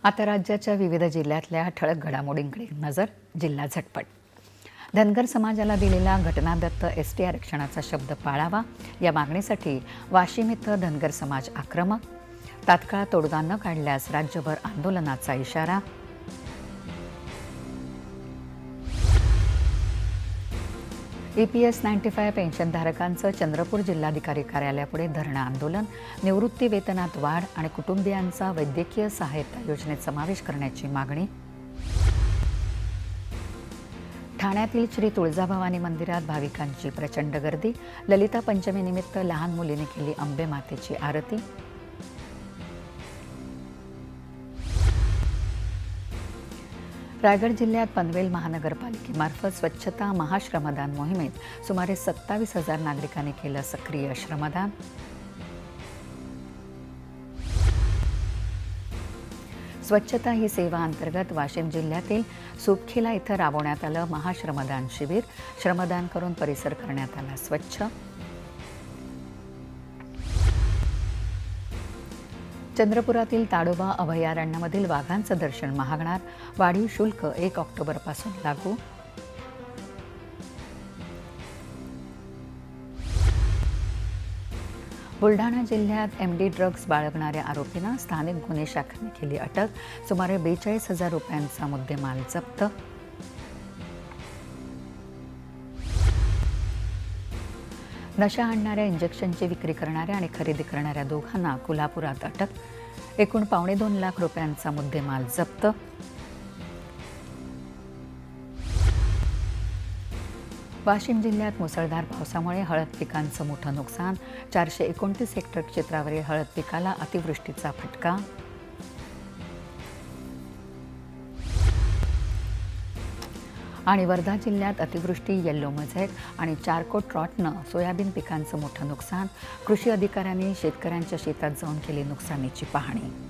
आता राज्याच्या विविध जिल्ह्यातल्या ठळक घडामोडींकडे नजर. जिल्हा झटपट. धनगर समाजाला दिलेला घटनादत्त एसटी आरक्षणाचा शब्द पाळावा या मागणीसाठी वाशिम इथं धनगर समाज आक्रमक. तात्काळ तोडगा न काढल्यास राज्यभर आंदोलनाचा इशारा. EPS 95 पेन्शनधारकांचं चंद्रपूर जिल्हाधिकारी कार्यालयापुढे धरणं आंदोलन. निवृत्ती वेतनात वाढ आणि कुटुंबियांचा वैद्यकीय सहायता योजनेत समावेश करण्याची मागणी. ठाण्यातील श्री तुळजाभवानी मंदिरात भाविकांची प्रचंड गर्दी. ललिता पंचमीनिमित्त लहान मुलीने केली अंबे मातेची आरती. रायगड जिल्ह्यात पनवेल महानगरपालिकेमार्फत स्वच्छता महाश्रमदान मोहिमेत सुमारे 27,000 नागरिकांनी केलं सक्रिय श्रमदान. स्वच्छता ही सेवा अंतर्गत वाशिम जिल्ह्यातील सुपखिला इथं राबवण्यात आलं महाश्रमदान शिबिर. श्रमदान करून परिसर करण्यात आला स्वच्छ. चंद्रपुरातील ताडोबा अभयारण्यामधील वाघांचं दर्शन महागणार. वाढीव शुल्क 1 ऑक्टोबरपासून लागू. बुलढाणा जिल्ह्यात MD ड्रग्ज बाळगणाऱ्या आरोपींना स्थानिक गुन्हे शाखेने केली अटक. सुमारे 42,000 रुपयांचा मुद्देमाल जप्त. नशा आणणाऱ्या इंजेक्शनची विक्री करणाऱ्या आणि खरेदी करणाऱ्या दोघांना कोल्हापुरात अटक. एकूण 2.25 लाख रुपयांचा मुद्देमाल जप्त. वाशिम जिल्ह्यात मुसळधार पावसामुळे हळद पिकांचं मोठं नुकसान. 429 हेक्टर क्षेत्रावरील हळद पिकाला अतिवृष्टीचा फटका. आणि वर्धा जिल्ह्यात अतिवृष्टी, येल्लो मोझॅक आणि चारकोट रॉटनं सोयाबीन पिकांचं मोठं नुकसान. कृषी अधिकाऱ्यांनी शेतकऱ्यांच्या शेतात जाऊन केली नुकसानीची पाहणी.